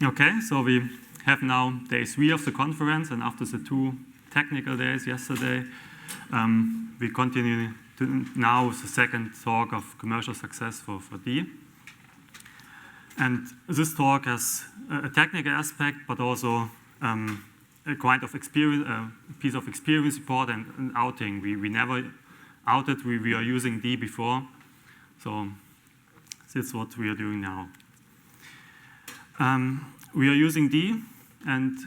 Okay, so we have now day 3 of the conference, and after the 2 technical days yesterday, we continue now with the second talk of commercial success for D. And this talk has a technical aspect, but also a kind of experience, piece of experience report and an outing. We never outed, we are using D before, so that's what we are doing now. We are using D, and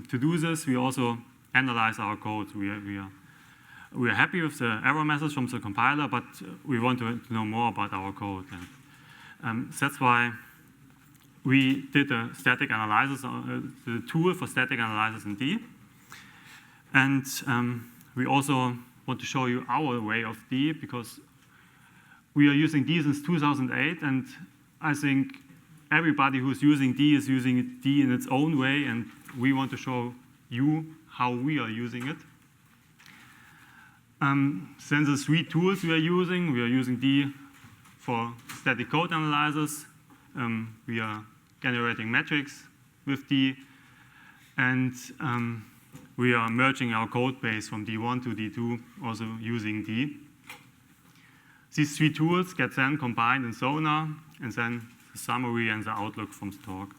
to do this, we also analyze our code. We are happy with the error message from the compiler, but we want to know more about our code. And that's why we did a static analysis, the tool for static analysis in D. And we also want to show you our way of D, because we are using D since 2008, and I think everybody who's using D is using D in its own way, and we want to show you how we are using it. Since the 3 tools we are using D for static code analysis. We are generating metrics with D, and we are merging our code base from D1 to D2, also using D. These 3 tools get then combined in Sonar, and then the summary and the outlook from the talk.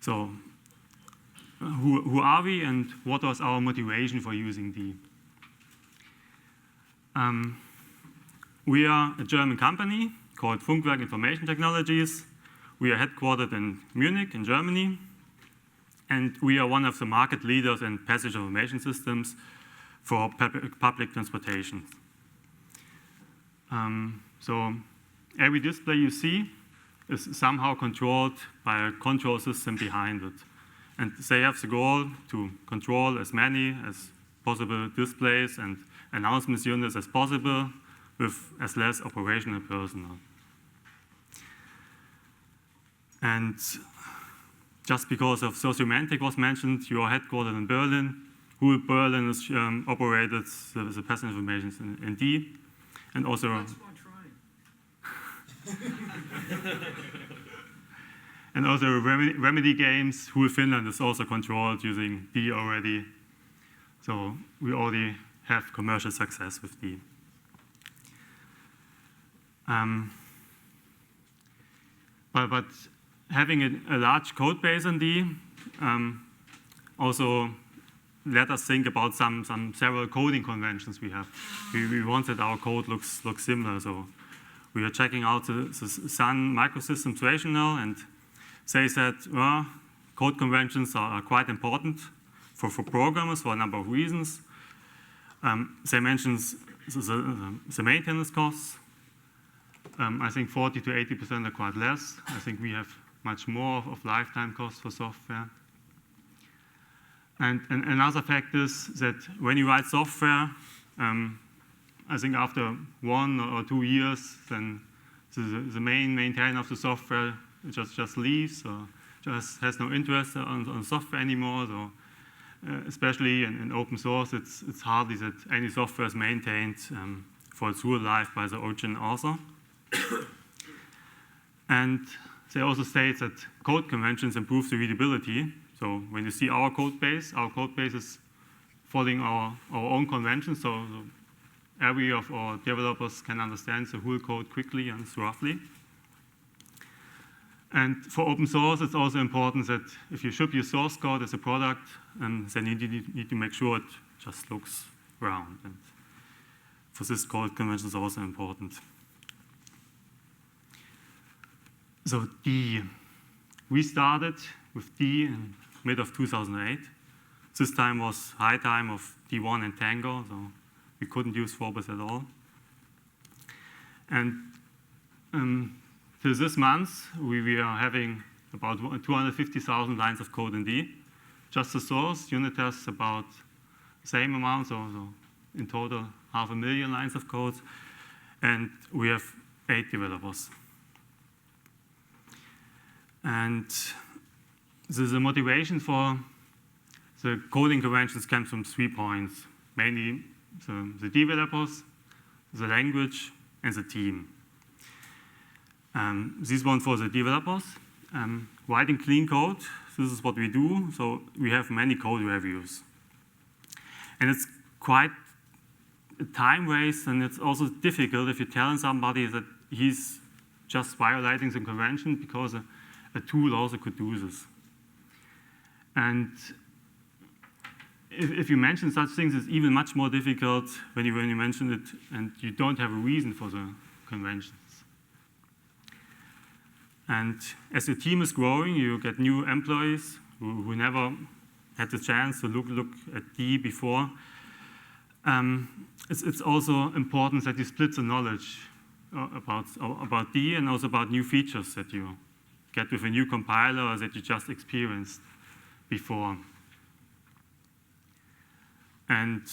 So, who are we, and what was our motivation for using D? We are a German company called Funkwerk Information Technologies. We are headquartered in Munich, in Germany, and we are one of the market leaders in passenger information systems for public transportation. So every display you see is somehow controlled by a control system behind it. And they have the goal to control as many as possible displays and announcements units as possible with as less operational personnel. And just because of Sociomantic was mentioned, you are headquartered in Berlin. Who Berlin is operated the passenger information in D. And also and also Remedy Games, who Finland is also controlled using D already. So we already have commercial success with D. But having a large code base in D also let us think about several coding conventions we have. We want that our code looks similar. So we are checking out the Sun Microsystems rationale, and they said, well, code conventions are quite important for programmers for a number of reasons. They mentioned the maintenance costs. I think 40 to 80% are quite less. I think we have much more of lifetime costs for software. And another fact is that when you write software, I think after 1 or 2 years, then the main maintainer of the software just leaves, or just has no interest on software anymore. So, especially in open source, it's hardly that any software is maintained for its whole life by the original author. And they also state that code conventions improve the readability. So when you see our code base is following our own conventions, so every of our developers can understand the whole code quickly and roughly. And for open source, it's also important that if you ship your source code as a product, then you need to make sure it just looks round. And for this, code convention is also important. So D, we started with D in mid of 2008. This time was high time of D1 and Tango, so we couldn't use Phobos at all. And till this month, we are having about 250,000 lines of code in D. Just the source, unit tests about the same amount, so in total 500,000 lines of code. And we have 8 developers. And the motivation for the coding conventions comes from 3 points, mainly the developers, the language, and the team. This one for the developers. Writing clean code, this is what we do. So we have many code reviews. And it's quite a time waste, and it's also difficult if you're telling somebody that he's just violating the convention because a tool also could do this. And if you mention such things, it's even much more difficult when you mention it and you don't have a reason for the conventions. And as your team is growing, you get new employees who never had the chance to look at D before. It's also important that you split the knowledge about D and also about new features that you get with a new compiler or that you just experienced before. And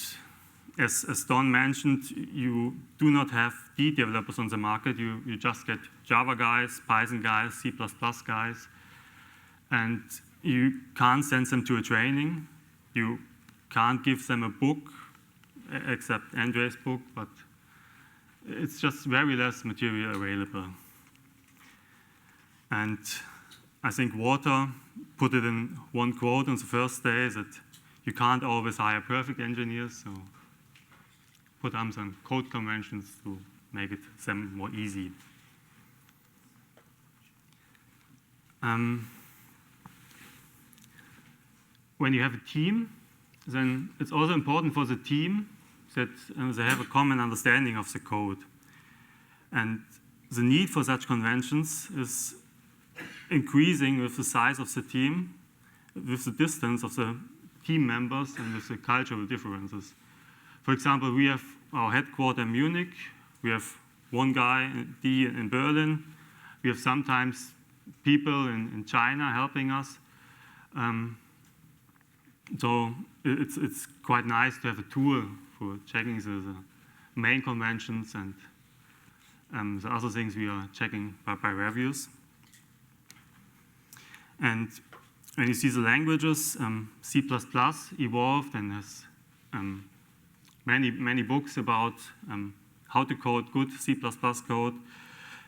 as Don mentioned, you do not have D developers on the market. You just get Java guys, Python guys, C++ guys. And you can't send them to a training. You can't give them a book, except Andre's book, but it's just very less material available. And I think Walter put it in one quote on the first day that you can't always hire perfect engineers, so put on some code conventions to make them more easy. When you have a team, then it's also important for the team that they have a common understanding of the code. And the need for such conventions is increasing with the size of the team, with the distance of the team members, and with the cultural differences. For example, we have our headquarters in Munich. We have one guy, D, in Berlin. We have sometimes people in China helping us. So it's quite nice to have a tool for checking the main conventions and the other things we are checking by reviews. And when you see the languages, C++ evolved and has many books about how to code good C++ code.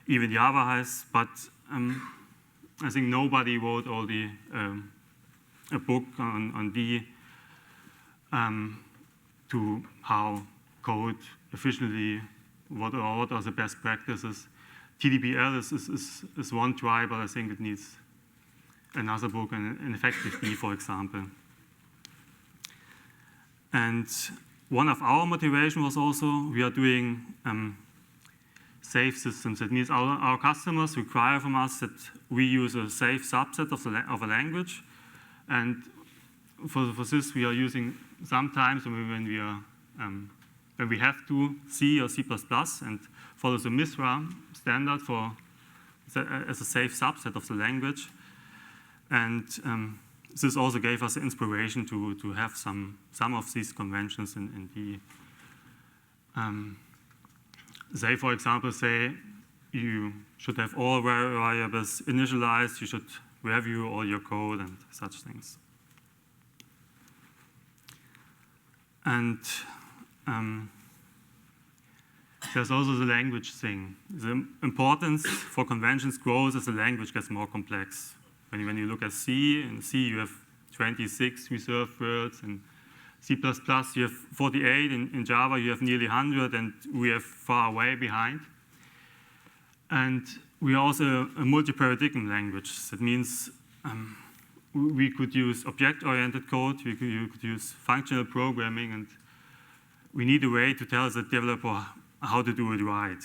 Even Java has, but I think nobody wrote all the a book on D to how code efficiently, what are the best practices. TDPL is one try, but I think it needs another book, an effective D, for example. And one of our motivation was also, we are doing safe systems. That means our customers require from us that we use a safe subset of a language. And for this, we are using sometimes when we have to C or C++ and follow the MISRA standard as a safe subset of the language. And this also gave us the inspiration to have some of these conventions in D. They, for example, say you should have all variables initialized, you should review all your code and such things. And there's also the language thing. The importance for conventions grows as the language gets more complex. When you look at C, in C you have 26 reserved words, in C++ you have 48, in Java you have nearly 100, and we are far way behind. And we are also a multi-paradigm language. That means we could use object-oriented code, we could use functional programming, and we need a way to tell the developer how to do it right.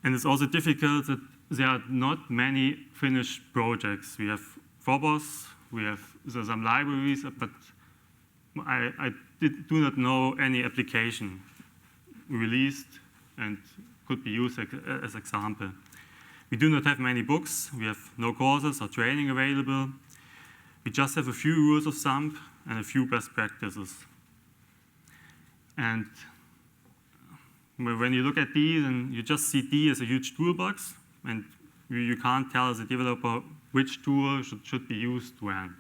And it's also difficult that there are not many finished projects. We have Phobos, we have some libraries, but I do not know any application released and could be used as example. We do not have many books. We have no courses or training available. We just have a few rules of thumb and a few best practices. And when you look at D, then you just see D as a huge toolbox, and you can't tell the developer which tool should be used when.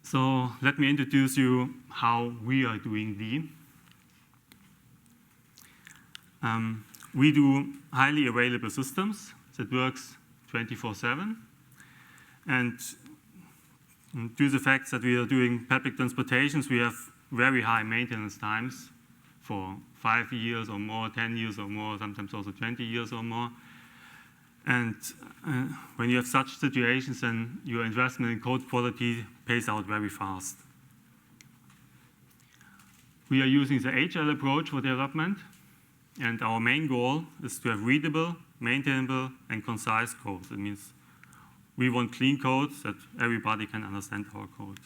So let me introduce you how we are doing D. We do highly available systems that works 24/7. And due to the fact that we are doing public transportations, we have very high maintenance times for 5 years or more, 10 years or more, sometimes also 20 years or more. And when you have such situations, then your investment in code quality pays out very fast. We are using the agile approach for development, and our main goal is to have readable, maintainable, and concise code. That means we want clean code that everybody can understand our code.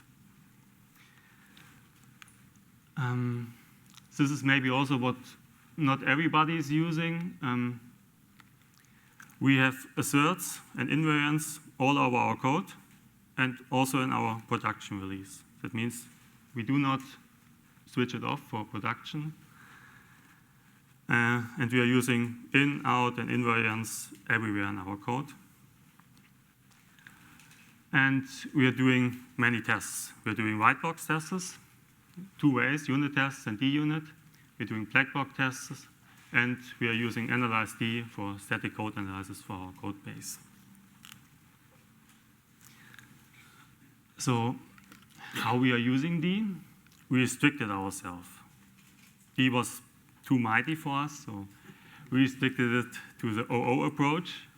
This is maybe also what not everybody is using. We have asserts and invariants all over our code and also in our production release. That means we do not switch it off for production. And we are using in, out, and invariants everywhere in our code. And we are doing many tests. We are doing white box tests, 2 ways, unit tests and D-unit. We're doing black box tests, and we are using AnalyzeD for static code analysis for our code base. So how we are using D? We restricted ourselves. D was too mighty for us, so we restricted it to the OO approach.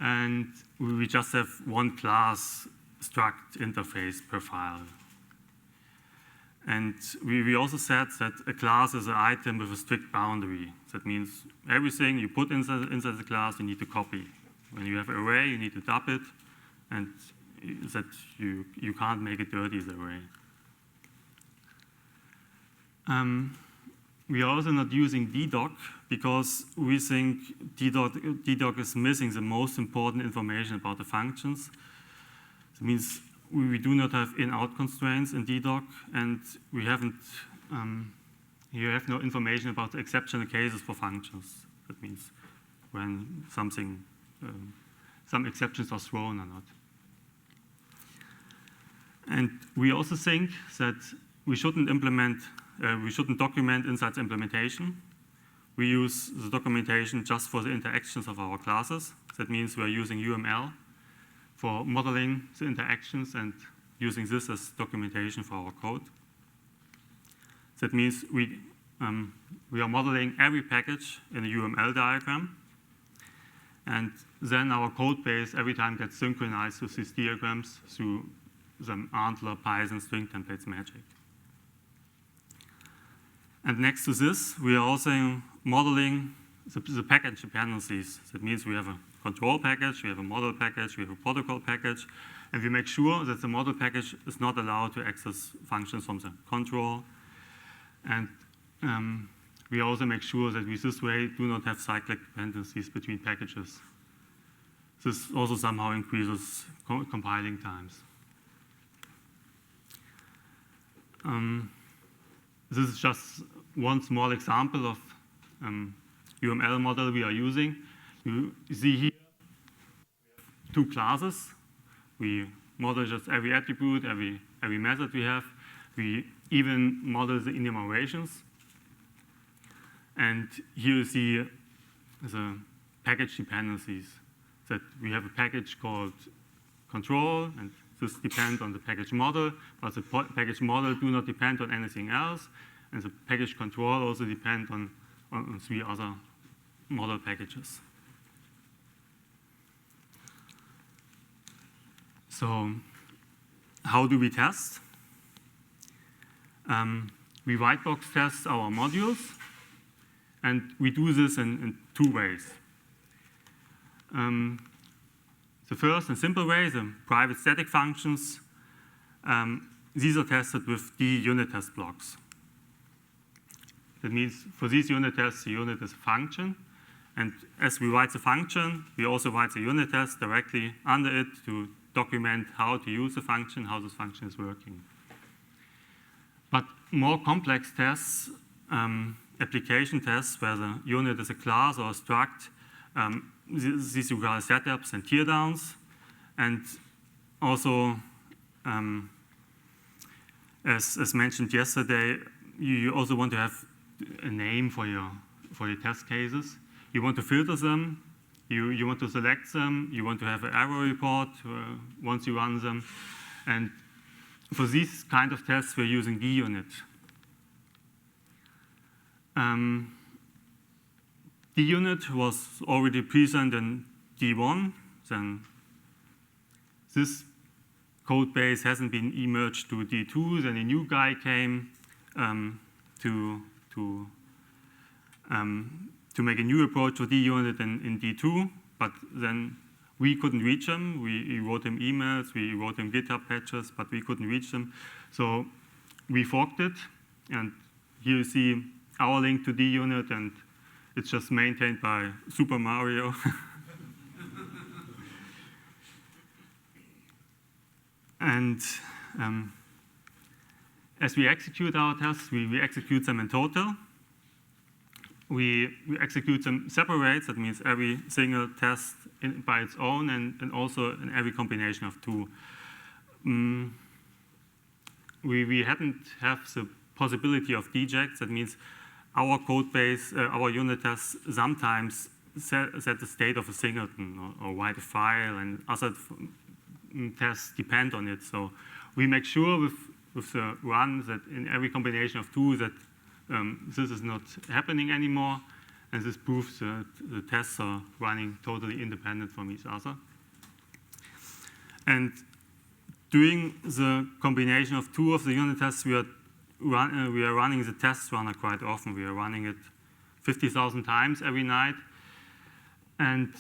And we just have one class struct interface per file. And we also said that a class is an item with a strict boundary. That means everything you put inside the class, you need to copy. When you have an array, you need to dump it, and that you can't make it dirty, the array. We are also not using DDoc because we think DDoc is missing the most important information about the functions. That means we do not have in-out constraints in DDoc, and we haven't, you have no information about the exceptional cases for functions. That means when something, some exceptions are thrown or not. And we also think that we shouldn't document inside the implementation. We use the documentation just for the interactions of our classes. That means we are using UML for modeling the interactions and using this as documentation for our code. That means we are modeling every package in a UML diagram, and then our code base every time gets synchronized with these diagrams through the Antler Python string templates magic. And next to this, we are also modeling the package dependencies. That means we have a control package, we have a model package, we have a protocol package, and we make sure that the model package is not allowed to access functions from the control. And we also make sure that we this way do not have cyclic dependencies between packages. This also somehow increases compiling times. This is just one small example of UML model we are using. You see here 2 classes. We model just every attribute, every method we have. We even model the enumerations. And here you see the package dependencies. That we have a package called control, and this depends on the package model, but the package model do not depend on anything else. And the package control also depends on 3 other model packages. So how do we test? We white box test our modules, and we do this in 2 ways. The first and simple way, the private static functions, these are tested with the unit test blocks. That means for these unit tests, the unit is a function. And as we write the function, we also write the unit test directly under it to document how to use the function, how this function is working. But more complex tests, application tests, where the unit is a class or a struct, these require setups and teardowns. And also, as mentioned yesterday, you also want to have a name for for your test cases. You want to filter them. You want to select them. You want to have an error report once you run them. And for these kind of tests, we're using DUnit. DUnit was already present in D1. Then this code base hasn't been emerged to D2. Then a new guy came to make a new approach to DUnit in D2, but then we couldn't reach him. We wrote him emails, we wrote him GitHub patches, but we couldn't reach them. So we forked it, and here you see our link to DUnit, and it's just maintained by Super Mario. And as we execute our tests, we execute them in total. We execute them separate. That means every single test by its own, and also in every combination of two. We hadn't have the possibility of dejects. That means our code base, our unit tests sometimes set the state of a singleton or write a file, and other tests depend on it. So we make sure with the run that in every combination of two that this is not happening anymore, and this proves that the tests are running totally independent from each other. And doing the combination of two of the unit tests, we are running the test runner quite often. We are running it 50,000 times every night, and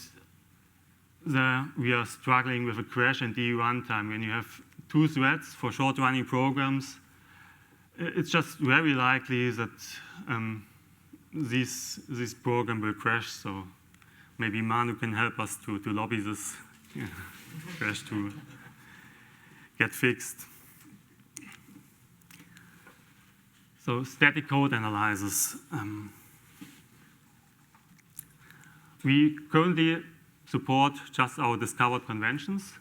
we are struggling with a crash and D runtime. When you have two threads for short-running programs, it's just very likely that this program will crash. So maybe Manu can help us to lobby this crash to get fixed. So static code analysis. We currently support just our discovered conventions.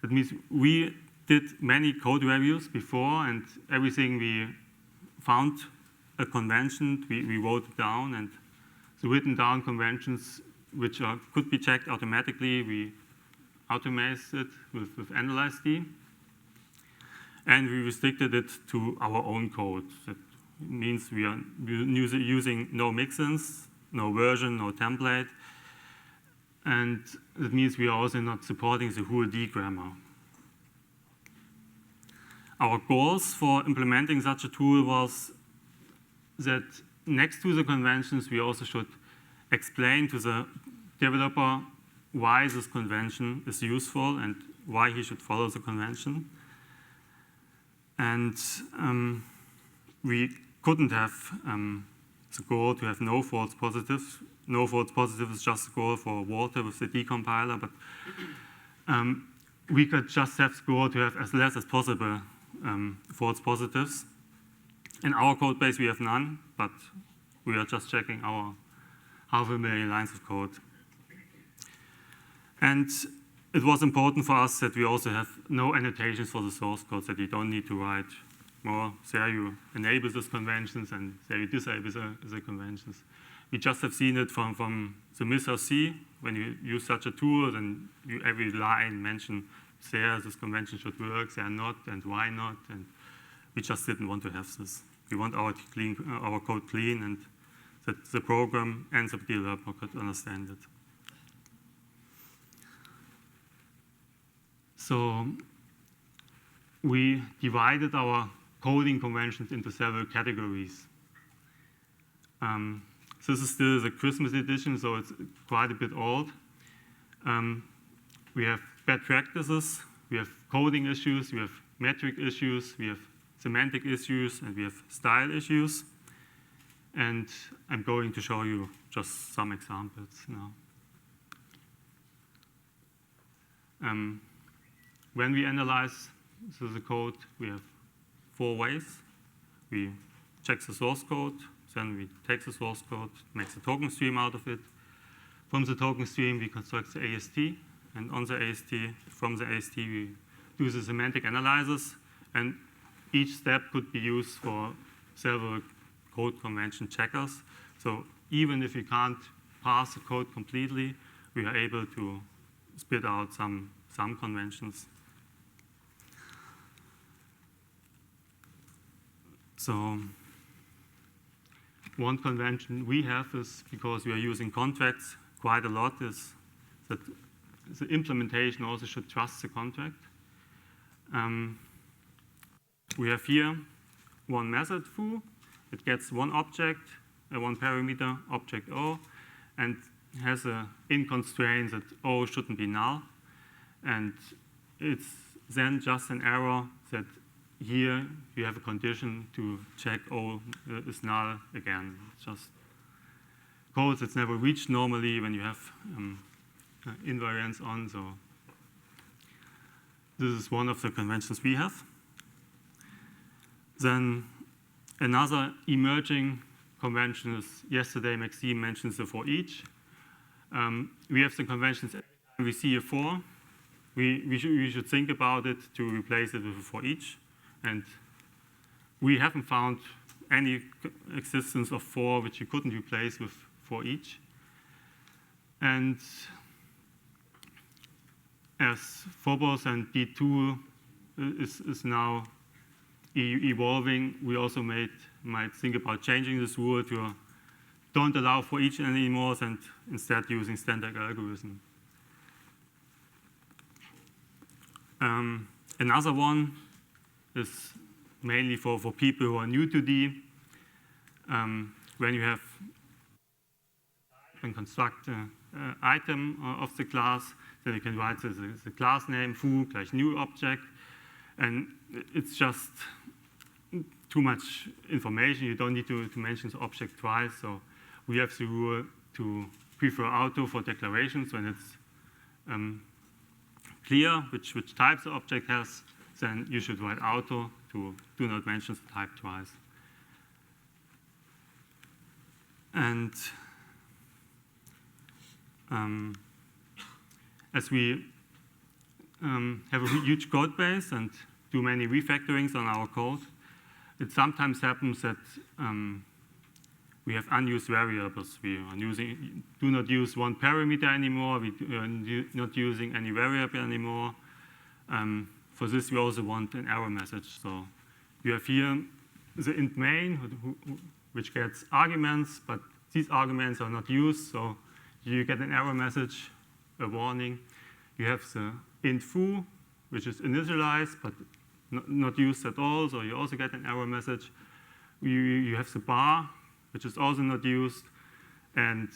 That means we did many code reviews before, and everything we found a convention, we wrote it down, and the written down conventions which could be checked automatically, we automate it with AnalyzeD. And we restricted it to our own code. That means we are using no mixins, no version, no template. And it means we are also not supporting the whole D grammar. Our goals for implementing such a tool was that next to the conventions, we also should explain to the developer why this convention is useful and why he should follow the convention. And we couldn't have the goal to have no false positives. No false positive is just the goal for water with the decompiler, but we could just have the goal to have as less as possible false positives. In our code base, we have none, but we are just checking our 500,000 lines of code. And it was important for us that we also have no annotations for the source code, that you don't need to write more. There you enable these conventions, and there you disable the conventions. We just have seen it from the MISRC. When you use such a tool, then every line mention there, this convention should work, they are not, and why not, and we just didn't want to have this. We want our code clean, and that the program and the developer could understand it. So we divided our coding conventions into several categories. This is still the Christmas edition, so it's quite a bit old. We have bad practices, we have coding issues, we have metric issues, we have semantic issues, and we have style issues. And I'm going to show you just some examples now. When we analyze the code, we have 4 ways. We check the source code, then we take the source code, make the token stream out of it. From the token stream, we construct the AST, and on the AST, from the AST, we do the semantic analysis, and each step could be used for several code convention checkers. So even if we can't parse the code completely, we are able to spit out some conventions. So one convention we have is, because we are using contracts quite a lot, is that the implementation also should trust the contract. We have here one method foo. It gets one object, one parameter, object O, and has an in constraint that O shouldn't be null. And it's then just an error that here you have a condition to check O is null again. It's just code that's never reached normally when you have invariance on. So this is one of the conventions we have. Then another emerging convention is, yesterday Maxime mentioned the for each. We have the conventions every time we see a for. We should think about it to replace it with a for each. And we haven't found any existence of for which you couldn't replace with for each. And as Phobos and D2 is now evolving, we also might think about changing this rule to don't allow for each anymore and instead using standard algorithm. Another one is mainly for people who are new to D. When you have and construct an item of the class, then you can write the class name foo / new object, and it's just too much information. You don't need to mention the object twice. So we have the rule to prefer auto for declarations when it's clear which type the object has. Then you should write auto to do not mention the type twice. And as we have a huge code base and do many refactorings on our code, it sometimes happens that we have unused variables. We are do not use one parameter anymore. We are not using any variable anymore. For this, we also want an error message. So you have here the int main, which gets arguments, but these arguments are not used. So you get an error message, a warning. You have the int foo, which is initialized, but not used at all, so you also get an error message. You have the bar, which is also not used. And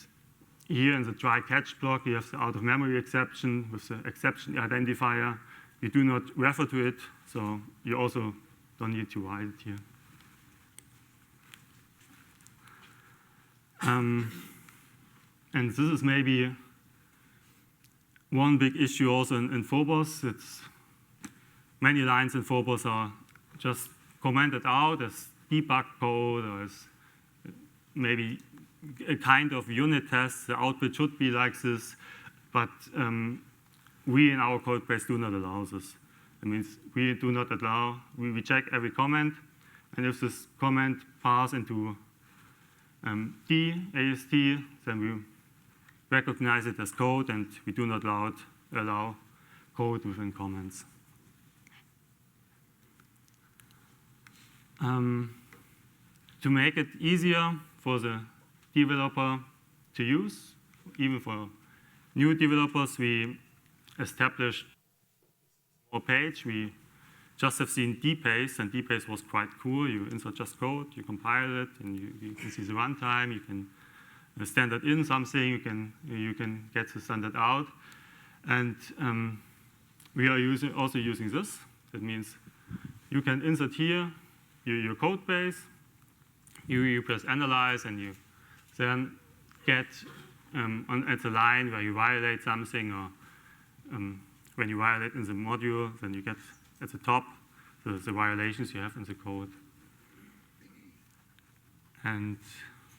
here in the try catch block, you have the out of memory exception with the exception identifier. You do not refer to it, so you also don't need to write it here. And this is maybe one big issue also in Phobos. It's many lines in Phobos are just commented out as debug code or as maybe a kind of unit test. The output should be like this, but we in our code base do not allow this. It means we do not allow, we check every comment, and if this comment passes into AST, then we recognize it as code, and we do not allow code within comments. To make it easier for the developer to use, even for new developers, we established a page. We just have seen dpaste, and dpaste was quite cool. You insert just code, you compile it, and you can see the runtime. You can standard in something. You can get the standard out, and we are also using this. That means you can insert here your code base. You press analyze, and you then get at the line where you violate something, or when you violate in the module, then you get at the top the violations you have in the code. And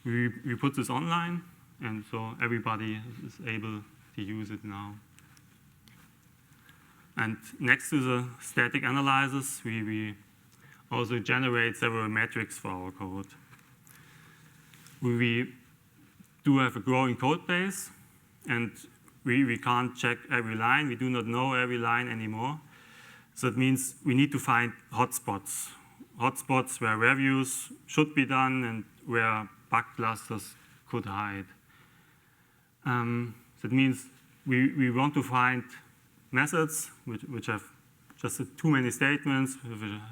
we put this online, and so everybody is able to use it now. And next to the static analyzers, we also generate several metrics for our code. we do have a growing code base, and we can't check every line. We do not know every line anymore. So that means we need to find hotspots. Hotspots where reviews should be done and where bug clusters could hide. That means we want to find methods which have just too many statements,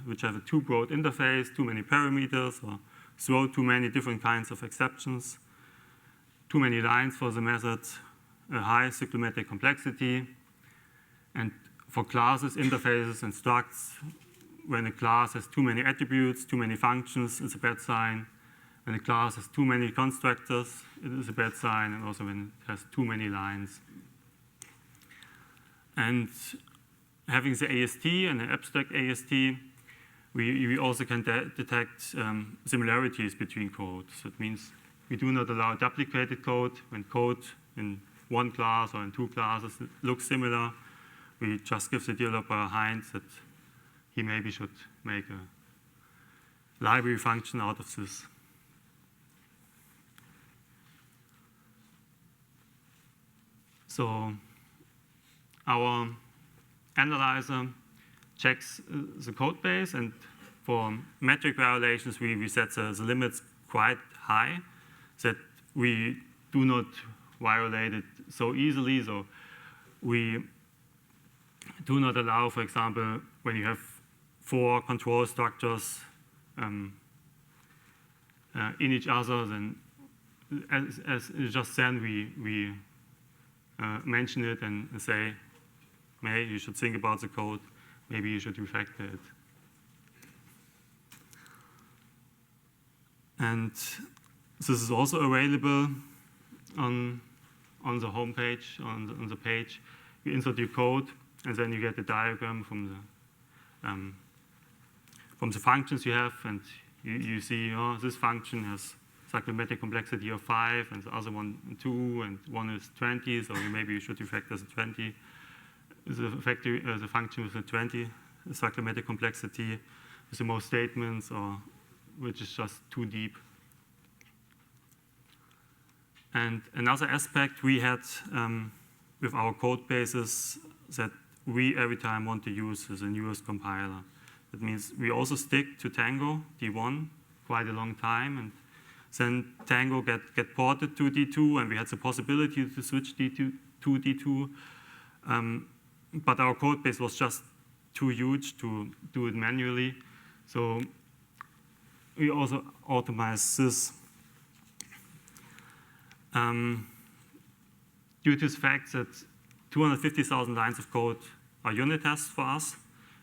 which have a too broad interface, too many parameters, or throw too many different kinds of exceptions, too many lines for the method, a high cyclomatic complexity. And for classes, interfaces, and structs, when a class has too many attributes, too many functions, it's a bad sign. When a class has too many constructors, it is a bad sign, and also when it has too many lines. And having the AST and an abstract AST, we also can detect similarities between code. So it means we do not allow duplicated code. When code in one class or in two classes looks similar, we just give the developer a hint that he maybe should make a library function out of this. So our analyzer checks the code base, and for metric violations, we set the limits quite high, that we do not violate it so easily. So we do not allow, for example, when you have 4 control structures in each other, then as just then we mention it and say, maybe you should think about the code, maybe you should refactor it. And this is also available on the home page, on the page. You insert your code, and then you get a diagram from the functions you have, and you see, oh, this function has cyclomatic complexity of 5, and the other one 2, and one is 20, so maybe you should refactor the 20. The function with the 20 cyclomatic complexity with the most statements, or which is just too deep. And another aspect we had with our code bases that we every time want to use is a newest compiler. That means we also stick to Tango D1 quite a long time, and then Tango get ported to D2, and we had the possibility to switch D2 to D2. But our code base was just too huge to do it manually. So we also automate this. Due to the fact that 250,000 lines of code are unit tests for us,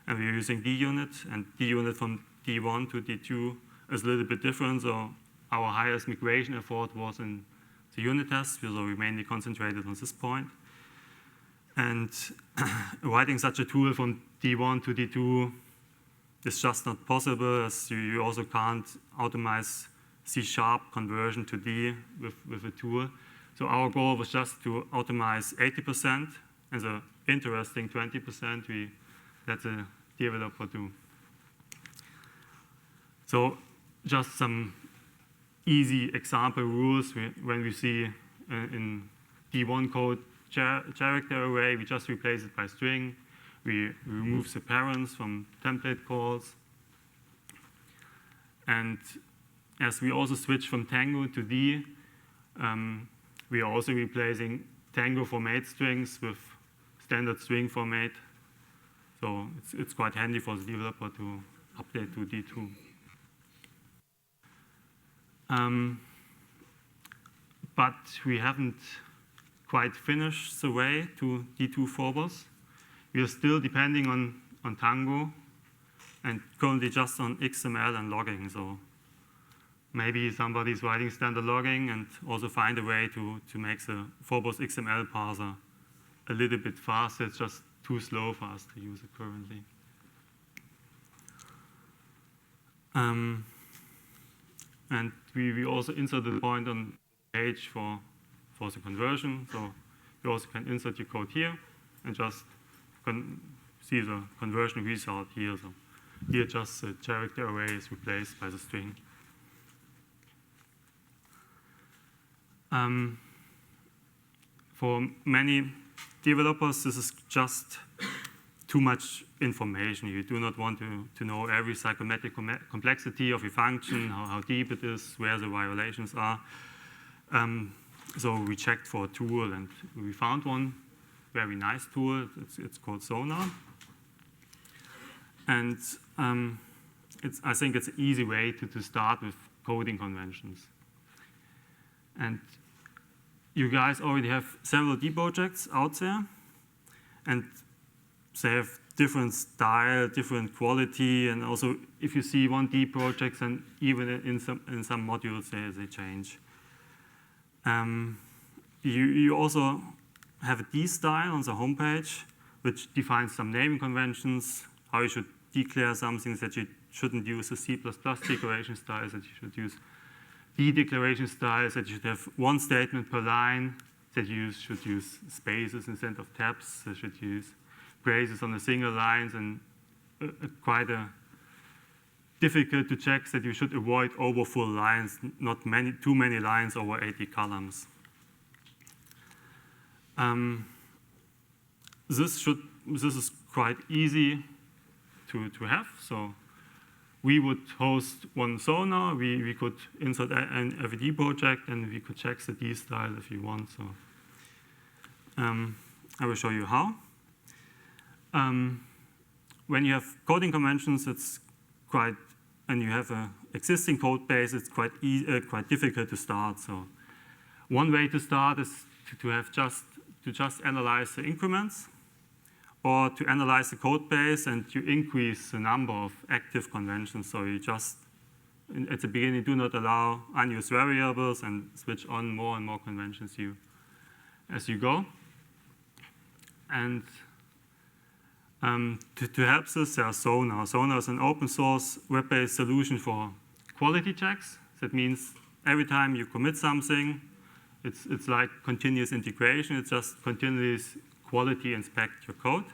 and we're using DUnit, and DUnit from D1 to D2 is a little bit different. So our highest migration effort was in the unit tests, so we mainly concentrated on this point. And writing such a tool from D1 to D2 is just not possible, as you also can't automate C# conversion to D with a tool. So our goal was just to automate 80%, and the interesting 20% we let the developer do. So just some easy example rules. When we see in D1 code character array, we just replace it by string. We remove the parents from template calls. And as we also switch from Tango to D, we are also replacing Tango format strings with standard string format. So it's quite handy for the developer to update to D2. But we haven't quite finished the way to D2 forwards. We are still depending on Tango and currently just on XML and logging. So maybe somebody's writing standard logging and also find a way to make the Phobos XML parser a little bit faster. It's just too slow for us to use it currently. And we also inserted a point on the page for the conversion. So you also can insert your code here and just see the conversion result here. So here just the character array is replaced by the string. For many developers, this is just too much information. You do not want to know every psychometric complexity of your function, how deep it is, where the violations are. So we checked for a tool, and we found one very nice tool. It's called Sonar. And I think it's an easy way to start with coding conventions. And you guys already have several D projects out there, and they have different style, different quality, and also if you see one D project, and even in some modules they change. You also have a D style on the homepage, which defines some naming conventions, how you should declare something, that you shouldn't use a C++ declaration styles, that you should use D declaration styles, that you should have one statement per line, that you should use spaces instead of tabs, that you should use braces on the single lines, and quite a difficult to check that you should avoid over full lines, not too many lines over 80 columns. This is quite easy to have. So we would host one Sonar. We could insert an FED project, and we could check the D style if you want. So I will show you how. When you have coding conventions, it's quite, and you have an existing code base, it's quite difficult to start. So one way to start is to just analyze the increments, or to analyze the code base and you increase the number of active conventions. So you just, at the beginning, do not allow unused variables and switch on more and more conventions as you go. And to help this, there's Sonar. Sonar is an open source web-based solution for quality checks. That means every time you commit something, it's like continuous integration. It just continuously quality inspect your code.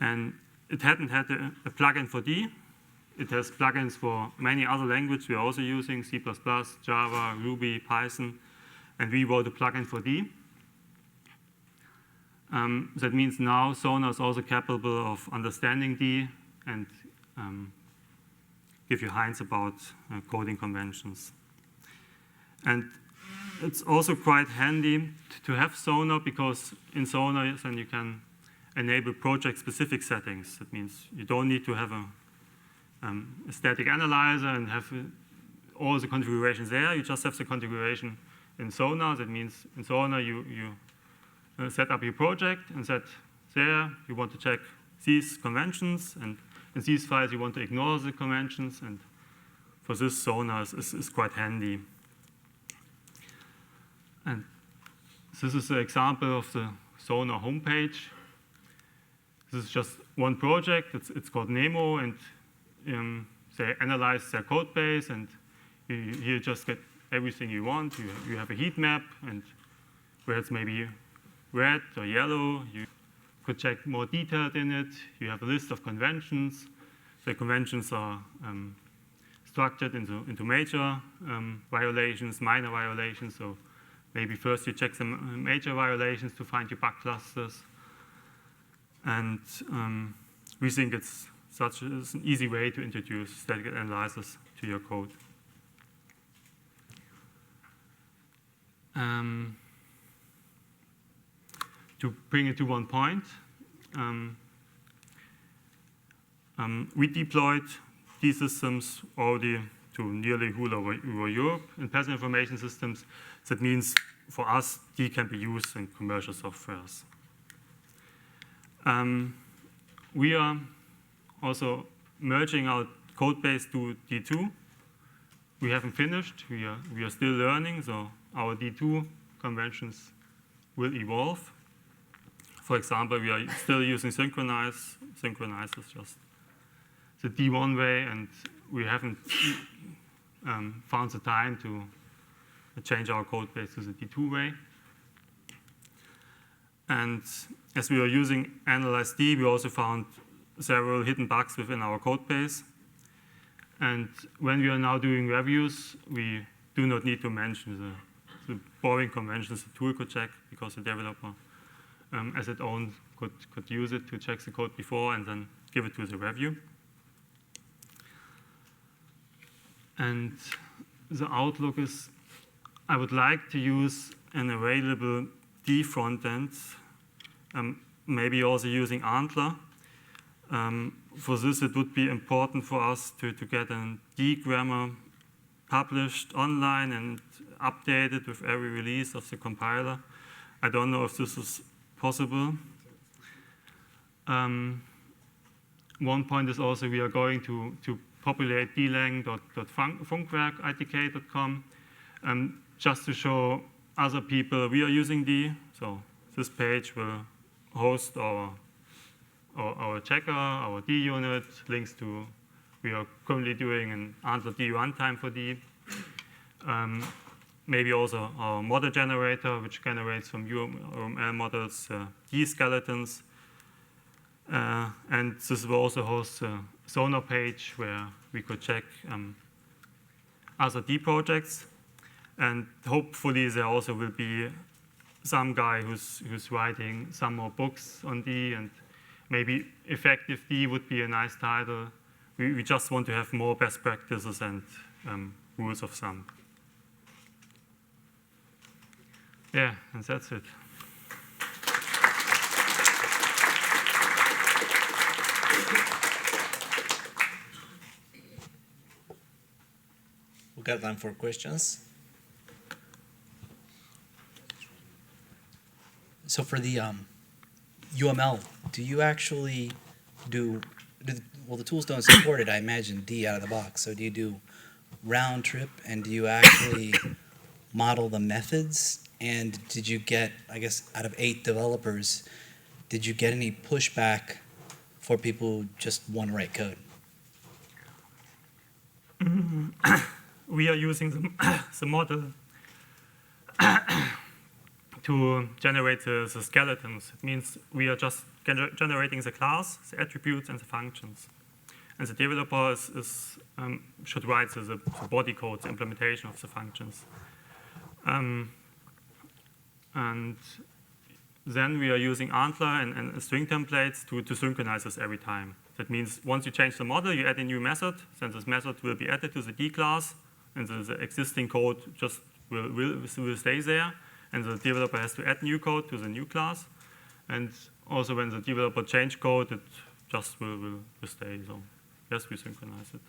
And it hadn't had a plugin for D. It has plugins for many other languages we're also using, C++, Java, Ruby, Python. And we wrote a plugin for D. That means now Sonar is also capable of understanding D and give you hints about coding conventions. And it's also quite handy to have Sonar, because in Sonar then you can enable project-specific settings. That means you don't need to have a static analyzer and have all the configurations there. You just have the configuration in Sonar. That means in Sonar you set up your project and set there you want to check these conventions, and in these files you want to ignore the conventions, and for this Sonar is quite handy. And this is an example of the Sonar homepage. This is just one project. It's called Nemo, and they analyze their code base, and you just get everything you want. You have a heat map, and where it's maybe red or yellow. You could check more detailed in it. You have a list of conventions. The conventions are structured into major violations, minor violations. So maybe first you check some major violations to find your bug clusters. And we think it's an easy way to introduce static analyzers to your code. To bring it to one point, we deployed these systems already to nearly all over Europe in passive information systems. That means for us, D can be used in commercial softwares. We are also merging our code base to D2. We haven't finished. We are still learning, so our D2 conventions will evolve. For example, we are still using synchronize. Synchronize is just the D1 way, and we haven't found the time to change our code base to the D2 way. And as we are using AnalyzeD, we also found several hidden bugs within our code base. And when we are now doing reviews, we do not need to mention the boring conventions the tool could check, because the developer, as its own, could use it to check the code before and then give it to the review. And the outlook is, I would like to use an available D frontend, maybe also using Antler. For this, it would be important for us to get a D grammar published online and updated with every release of the compiler. I don't know if this is possible. One point is also we are going to populate dlang.funkwerk.itk.com just to show other people we are using D. So this page will host our checker, our D unit, links to, we are currently doing an Antler D runtime for D. Maybe also our model generator, which generates from UML models D skeletons. And this will also host a Sonar page where we could check other D projects. And hopefully there also will be some guy who's writing some more books on D, and maybe effective D would be a nice title. We just want to have more best practices and rules of thumb. Yeah, and that's it. We got time for questions. So for the UML, do you actually well, the tools don't support it, I imagine, D out of the box. So do you do round trip, and do you actually model the methods? And did you get, I guess, out of 8 developers, did you get any pushback for people who just want to write code? We are using the model to generate the skeletons. It means we are just generating the class, the attributes, and the functions. And the developer should write the body code, the implementation of the functions. And then we are using Antler and string templates to synchronize this every time. That means once you change the model, you add a new method, then this method will be added to the D class, and the existing code just will stay there, and the developer has to add new code to the new class. And also when the developer change code, it just will stay. So yes, we synchronize it.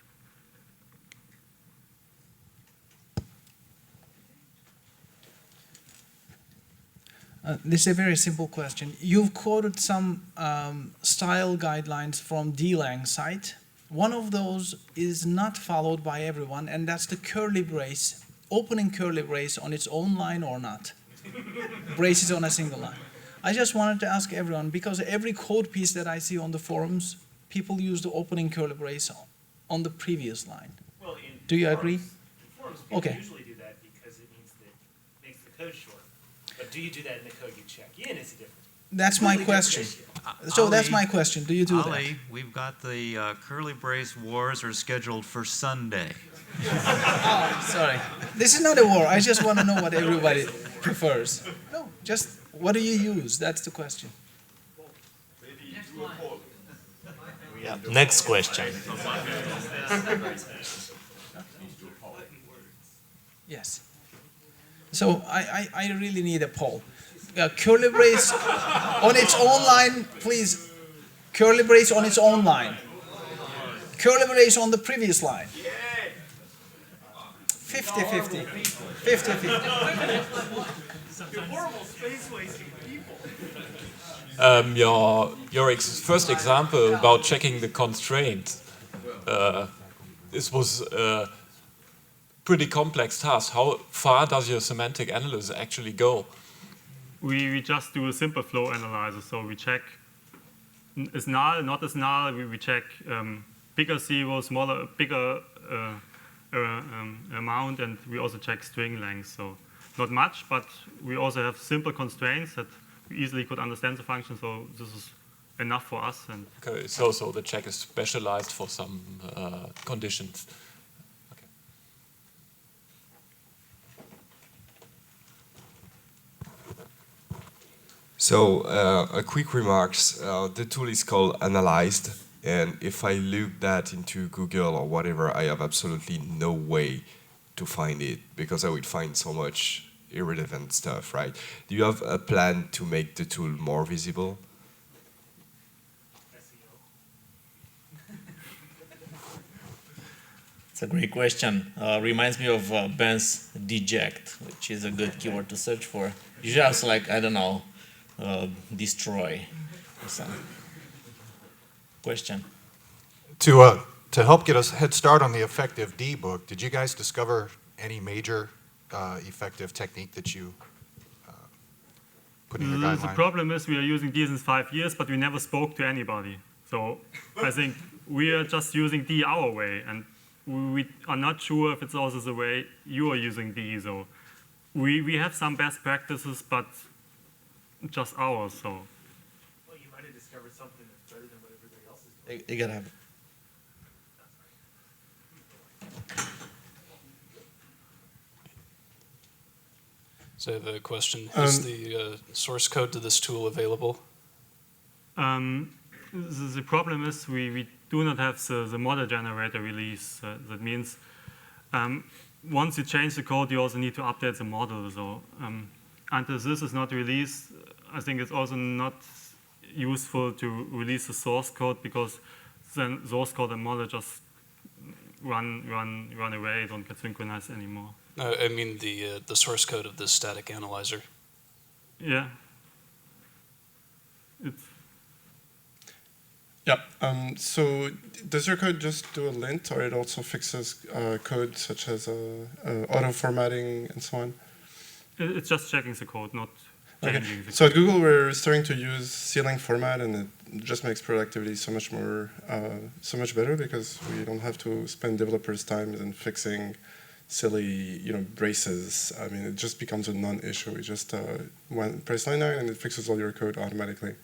This is a very simple question. You've quoted some style guidelines from DLang site. One of those is not followed by everyone, and that's the curly brace, opening curly brace on its own line or not. Braces on a single line. I just wanted to ask everyone, because every code piece that I see on the forums, people use the opening curly brace on the previous line. Well, do you agree? In forums, people usually do that because it means that it makes the code short. But do you do that in the code you check in? It's a different. That's my question. So that's my question. Do you do that? We've got the curly brace wars are scheduled for Sunday. Oh, sorry. This is not a war. I just want to know what everybody prefers. No, just what do you use? That's the question. Yeah. Next question. Yes. So I really need a poll. Curly brace on its own line, please. Curly brace on its own line. Curly brace on the previous line. 50-50. 50-50. Your first example about checking the constraint, this was a pretty complex task. How far does your semantic analysis actually go? We just do a simple flow analysis. So we check is null, not is null. We check bigger zero, smaller, bigger amount, and we also check string length. So not much, but we also have simple constraints that we easily could understand the function. So this is enough for us. And okay, so the check is specialized for some conditions. Okay. So a quick remarks, the tool is called AnalyzeD, and if I look that into Google or whatever, I have absolutely no way to find it, because I would find so much irrelevant stuff, right? Do you have a plan to make the tool more visible? It's a great question. Reminds me of Ben's deject, which is a good keyword to search for. You just like, I don't know, destroy or something. Question? To help get us a head start on the effective D book, did you guys discover any major effective technique that you put in your guideline? The problem is we are using D since 5 years, but we never spoke to anybody. So I think we are just using D our way, and we are not sure if it's also the way you are using D. So we have some best practices, but just ours. So. Well, you might have discovered something that's better than what everybody else is doing. You gotta have. So I have a question. Is the source code to this tool available? The problem is we do not have the model generator release. That means once you change the code, you also need to update the model. So until this is not released, I think it's also not useful to release the source code, because then source code and model just run away, don't get synchronized anymore. No, I mean the source code of the static analyzer. Yeah. It's Yeah, so does your code just do a lint, or it also fixes code such as auto formatting and so on? It's just checking the code, not changing the code. So at Google, we're starting to use ceiling format, and it just makes productivity so much more, so much better, because we don't have to spend developers' time in fixing silly, braces. I mean, it just becomes a non-issue. We just press line 9, and it fixes all your code automatically.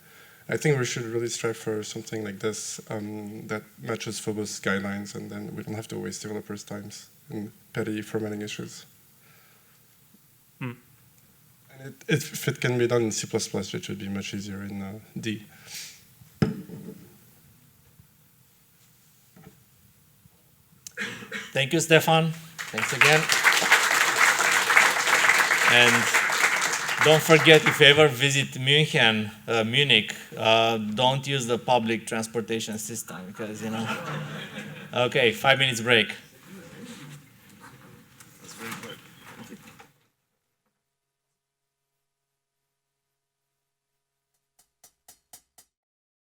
I think we should really strive for something like this that matches Phobos guidelines, and then we don't have to waste developers' times in petty formatting issues. Mm. And if it can be done in C++, it should be much easier in D. Thank you, Stefan. Thanks again. And don't forget, if you ever visit Munich, don't use the public transportation system, because, Okay, 5 minutes break.